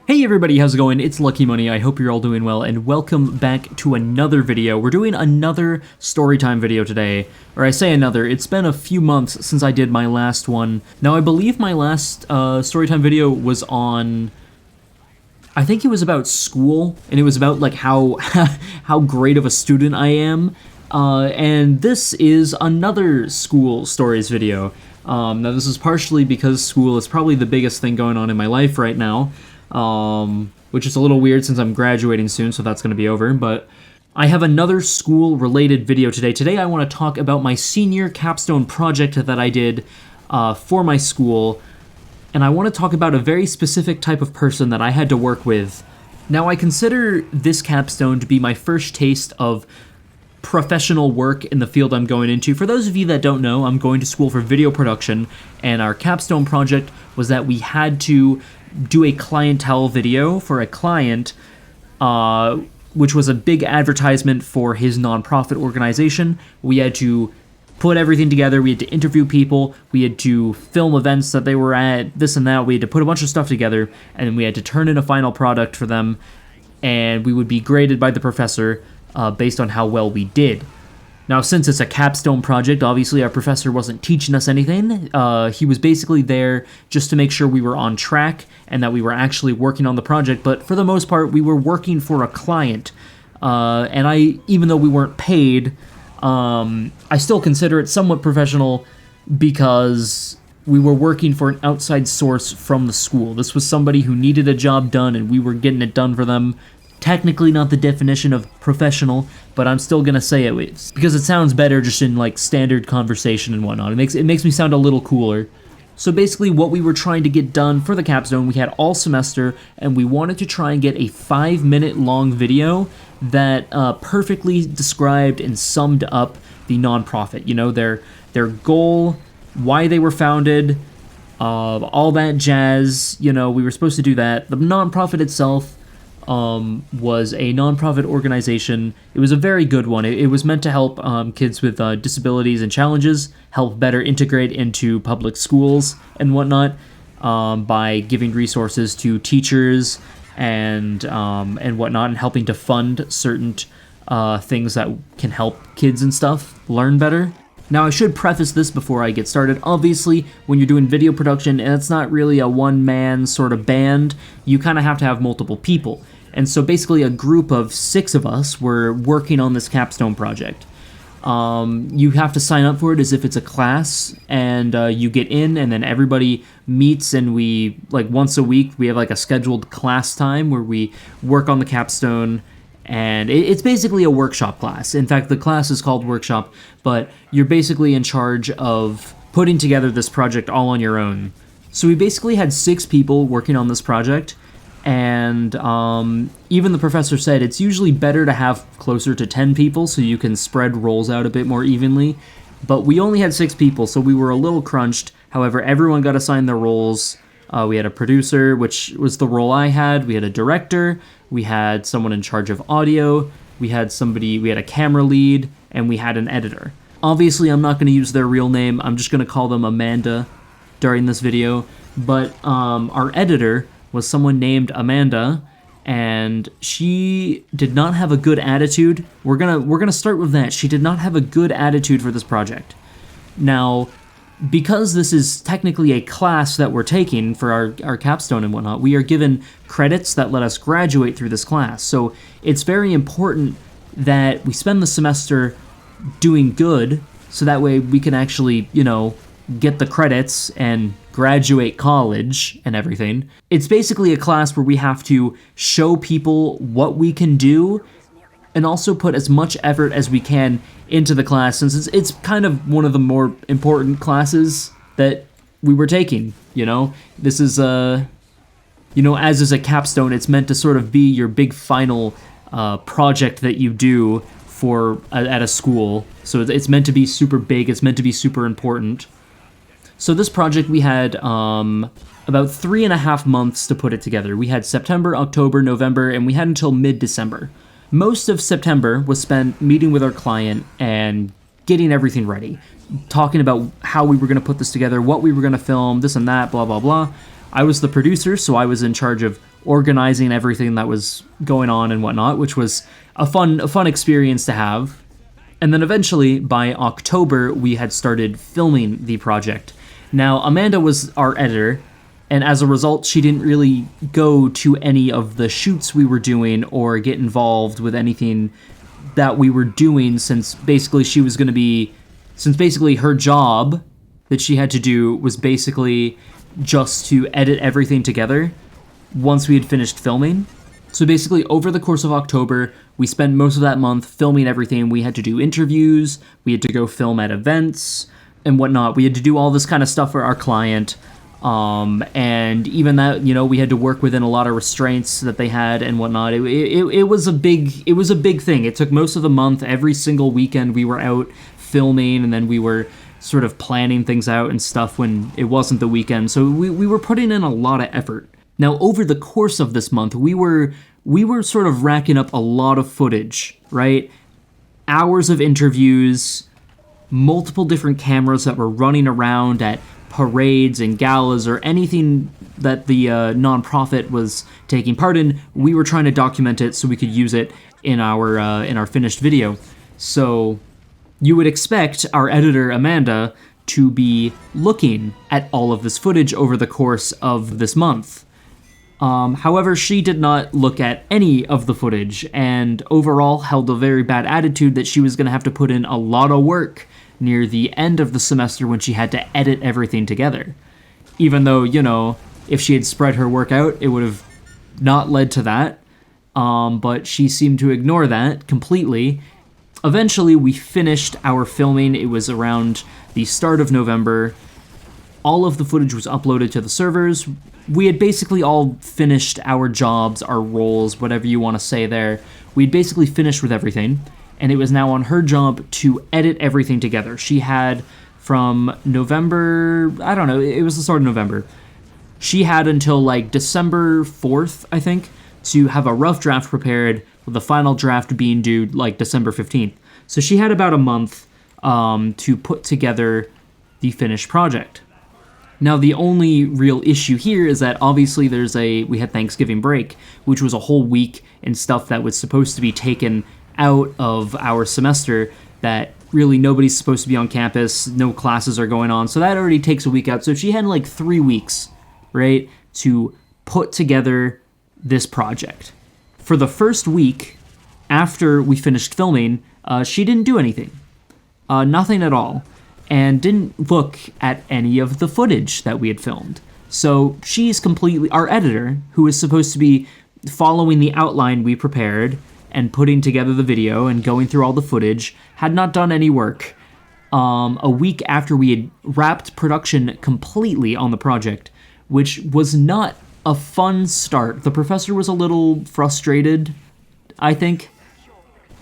Hey everybody, how's it going? It's Lucky Money. I hope you're all doing well, and welcome back to another video. We're doing another Storytime video today. Or I say another, it's been a few months since I did my last one. Now I believe my last Storytime video was on... I think it was about school, and it was about like how how great of a student I am. And this is another school stories video. Now this is partially because school is probably the biggest thing going on in my life right now. Which is a little weird since I'm graduating soon, so that's going to be over, but I have another school-related video today. Today I want to talk about my senior capstone project that I did for my school, and I want to talk about a very specific type of person that I had to work with. Now, I consider this capstone to be my first taste of professional work in the field I'm going into. For those of you that don't know, I'm going to school for video production, and our capstone project was that we had to do a clientele video for a client, which was a big advertisement for his nonprofit organization. We had to put everything together, we had to interview people, we had to film events that they were at, this and that, we had to put a bunch of stuff together, and we had to turn in a final product for them, and we would be graded by the professor based on how well we did. Now, since it's a capstone project, obviously our professor wasn't teaching us anything. He was basically there just to make sure we were on track and that we were actually working on the project, but for the most part, we were working for a client. And even though we weren't paid, I still consider it somewhat professional because we were working for an outside source from the school. This was somebody who needed a job done and we were getting it done for them. Technically not the definition of professional, but I'm still gonna say it because it sounds better just in like standard conversation and whatnot. It makes me sound a little cooler. So basically what we were trying to get done for the capstone, we had all semester, and we wanted to try and get a 5-minute long video that perfectly described and summed up the nonprofit. You know, their goal, why they were founded, all that jazz. You know, we were supposed to do that. The nonprofit itself was a nonprofit organization. It was a very good one. It was meant to help kids with disabilities and challenges help better integrate into public schools and whatnot by giving resources to teachers and whatnot, and helping to fund certain things that can help kids and stuff learn better. Now, I should preface this before I get started. Obviously, when you're doing video production, and it's not really a one-man sort of band, you kind of have to have multiple people. And so basically a group of 6 of us were working on this capstone project. You have to sign up for it as if it's a class, and you get in, and then everybody meets, and we, like once a week, we have like a scheduled class time where we work on the capstone. And it's basically a workshop class. In fact, the class is called workshop, but you're basically in charge of putting together this project all on your own. So we basically had 6 people working on this project, and even the professor said it's usually better to have closer to 10 people so you can spread roles out a bit more evenly. But we only had 6 people, so we were a little crunched. However, everyone got assigned their roles. We had a producer, which was the role I had. We had a director. We had someone in charge of audio. We had a camera lead, and we had an editor. Obviously, I'm not going to use their real name. I'm just going to call them Amanda during this video. But our editor was someone named Amanda, and she did not have a good attitude. We're gonna start with that. She did not have a good attitude for this project. Now, because this is technically a class that we're taking for our capstone and whatnot, we are given credits that let us graduate through this class. So it's very important that we spend the semester doing good, so that way we can actually, you know, get the credits and graduate college and everything. It's basically a class where we have to show people what we can do and also put as much effort as we can into the class, since it's kind of one of the more important classes that we were taking, you know? This is, you know, as is a capstone, it's meant to sort of be your big final project that you do for at a school. So it's meant to be super big, it's meant to be super important. So this project, we had about 3.5 months to put it together. We had September, October, November, and we had until mid-December. Most of September was spent meeting with our client and getting everything ready, talking about how we were going to put this together, what we were going to film, this and that, blah, blah, blah. I was the producer, so I was in charge of organizing everything that was going on and whatnot, which was a fun experience to have. And then eventually, by October, we had started filming the project. Now, Amanda was our editor, and as a result, she didn't really go to any of the shoots we were doing or get involved with anything that we were doing, since basically her job that she had to do was basically just to edit everything together once we had finished filming. So basically, over the course of October, we spent most of that month filming everything. We had to do interviews, we had to go film at events and whatnot. We had to do all this kind of stuff for our client. And even that, we had to work within a lot of restraints that they had and whatnot. It was a big thing. It took most of the month. Every single weekend we were out filming, and then we were sort of planning things out and stuff when it wasn't the weekend. So we were putting in a lot of effort. Now, over the course of this month, we were sort of racking up a lot of footage, right? Hours of interviews, multiple different cameras that were running around at parades and galas or anything that the nonprofit was taking part in. We were trying to document it so we could use it in our finished video. So you would expect our editor, Amanda, to be looking at all of this footage over the course of this month. However, she did not look at any of the footage, and overall held a very bad attitude that she was going to have to put in a lot of work near the end of the semester when she had to edit everything together. Even though, if she had spread her work out, it would have not led to that. But she seemed to ignore that completely. Eventually, we finished our filming. It was around the start of November. All of the footage was uploaded to the servers. We had basically all finished our jobs, our roles, whatever you want to say there. We'd basically finished with everything, and it was now on her job to edit everything together. She had from November, it was the start of November. She had until December 4th, I think, to have a rough draft prepared, with the final draft being due December 15th. So she had about a month to put together the finished project. Now, the only real issue here is that obviously we had Thanksgiving break, which was a whole week and stuff that was supposed to be taken out of our semester, that really nobody's supposed to be on campus, no classes are going on, so that already takes a week out. So she had 3 weeks, right, to put together this project. For the first week after we finished filming, she didn't do anything. Nothing at all. And didn't look at any of the footage that we had filmed. So she's completely, our editor, who is supposed to be following the outline we prepared and putting together the video and going through all the footage, had not done any work. A week after we had wrapped production completely on the project, which was not a fun start. The professor was a little frustrated, I think,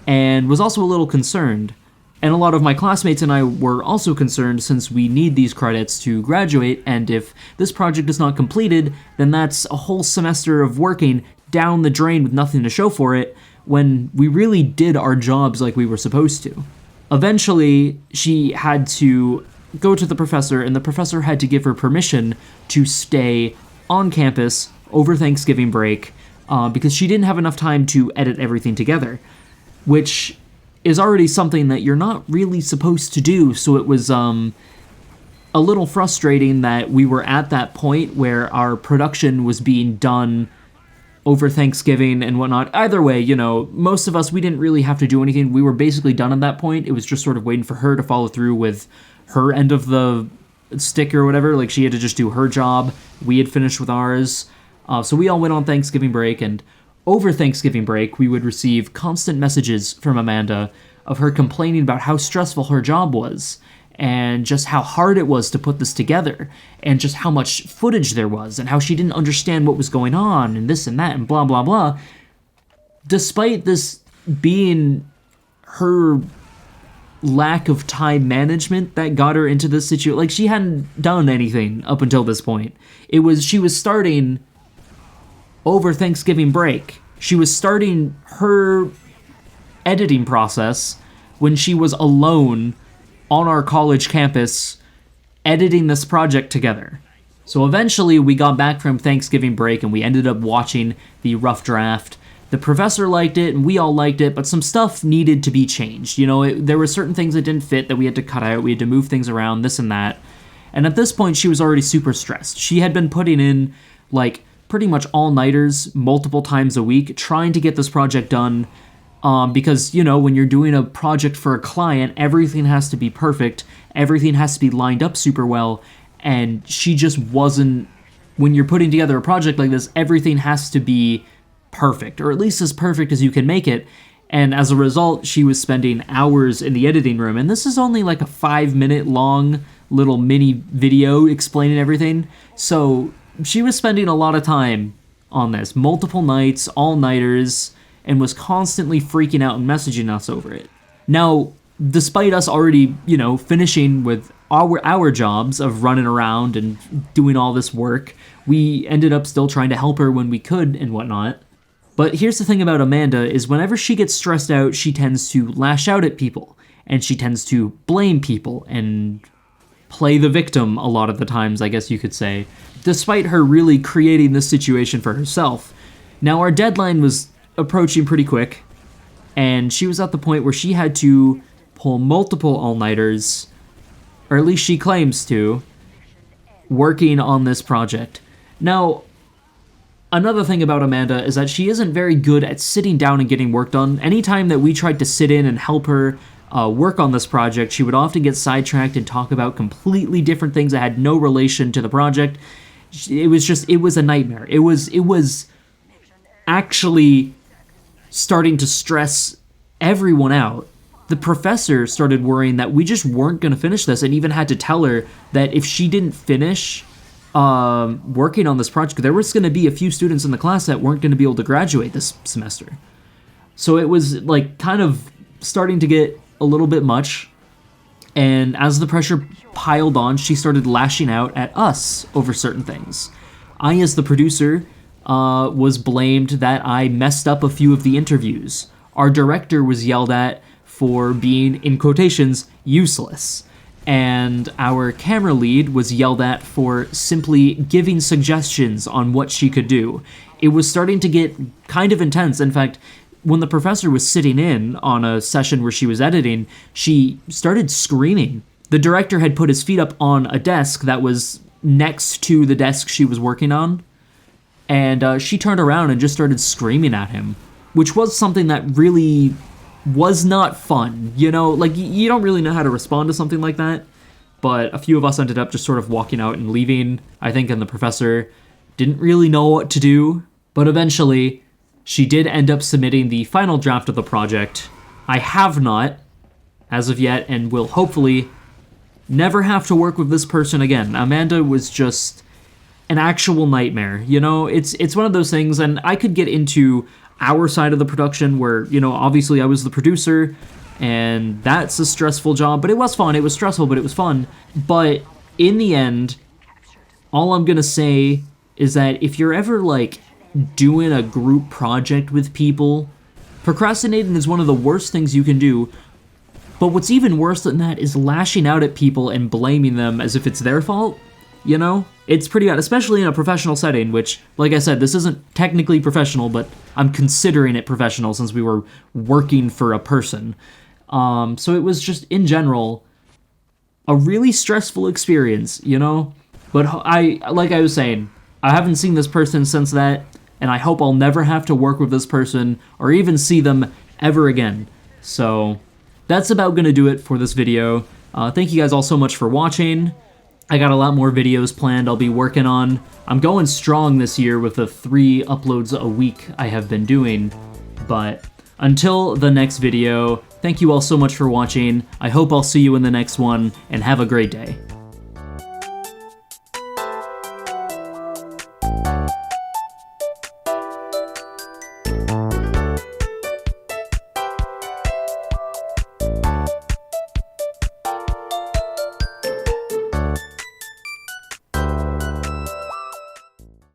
and was also a little concerned. And a lot of my classmates and I were also concerned, since we need these credits to graduate, and if this project is not completed, then that's a whole semester of working down the drain with nothing to show for it, when we really did our jobs like we were supposed to. Eventually, she had to go to the professor, and the professor had to give her permission to stay on campus over Thanksgiving break, because she didn't have enough time to edit everything together, which is already something that you're not really supposed to do. So it was a little frustrating that we were at that point where our production was being done over Thanksgiving and whatnot. Either way, most of us, we didn't really have to do anything. We were basically done at that point. It was just sort of waiting for her to follow through with her end of the stick or whatever. She had to just do her job. We had finished with ours. So we all went on Thanksgiving break, and over Thanksgiving break, we would receive constant messages from Amanda of her complaining about how stressful her job was, and just how hard it was to put this together, and just how much footage there was, and how she didn't understand what was going on, and this and that, and blah, blah, blah. Despite this being her lack of time management that got her into this situation, she hadn't done anything up until this point. She was starting over Thanksgiving break. She was starting her editing process when she was alone on our college campus editing this project together. So eventually we got back from Thanksgiving break and we ended up watching the rough draft. The professor liked it and we all liked it, but some stuff needed to be changed. You know, there were certain things that didn't fit that we had to cut out. We had to move things around, this and that. And at this point, she was already super stressed. She had been putting in, like, pretty much all-nighters multiple times a week trying to get this project done. Because, you know, when you're doing a project for a client, everything has to be perfect. Everything has to be lined up super well. And she just wasn't... When you're putting together a project like this, everything has to be perfect, or at least as perfect as you can make it. And as a result, she was spending hours in the editing room. And this is only like a 5-minute long little mini video explaining everything. So she was spending a lot of time on this, multiple nights, all-nighters, and was constantly freaking out and messaging us over it. Now, despite us already, you know, finishing with our jobs of running around and doing all this work, we ended up still trying to help her when we could and whatnot. But here's the thing about Amanda, is whenever she gets stressed out, she tends to lash out at people, and she tends to blame people and play the victim a lot of the times, I guess you could say, despite her really creating this situation for herself. Now, our deadline was approaching pretty quick, and she was at the point where she had to pull multiple all-nighters, or at least she claims to, working on this project. Now, another thing about Amanda is that she isn't very good at sitting down and getting work done. Anytime that we tried to sit in and help her work on this project, she would often get sidetracked and talk about completely different things that had no relation to the project. It was a nightmare. It was actually starting to stress everyone out. The professor started worrying that we just weren't going to finish this, and even had to tell her that if she didn't finish working on this project, there was going to be a few students in the class that weren't going to be able to graduate this semester. So it was like kind of starting to get a little bit much, and as the pressure piled on, she started lashing out at us over certain things. I, as the producer, was blamed that I messed up a few of the interviews. Our director was yelled at for being, in quotations, useless. And our camera lead was yelled at for simply giving suggestions on what she could do. It was starting to get kind of intense. In fact, when the professor was sitting in on a session where she was editing, she started screaming. The director had put his feet up on a desk that was next to the desk she was working on, and she turned around and just started screaming at him, which was something that really was not fun. You know, like, you don't really know how to respond to something like that, but a few of us ended up just sort of walking out and leaving, I think, and the professor didn't really know what to do. But eventually, she did end up submitting the final draft of the project. I have not, as of yet, and will hopefully never have to work with this person again. Amanda was just an actual nightmare. You know, it's one of those things, and I could get into our side of the production where, you know, obviously I was the producer, and that's a stressful job, but it was fun. It was stressful, but it was fun. But in the end, all I'm gonna say is that if you're ever, like, doing a group project with people, procrastinating is one of the worst things you can do. But what's even worse than that is lashing out at people and blaming them as if it's their fault. You know? It's pretty bad, especially in a professional setting, which, like I said, this isn't technically professional, but I'm considering it professional since we were working for a person. So it was just, in general, a really stressful experience, you know? But like I was saying, I haven't seen this person since that, and I hope I'll never have to work with this person or even see them ever again. So that's about gonna do it for this video. Thank you guys all so much for watching. I got a lot more videos planned I'll be working on. I'm going strong this year with the 3 uploads a week I have been doing. But until the next video, thank you all so much for watching. I hope I'll see you in the next one, and have a great day.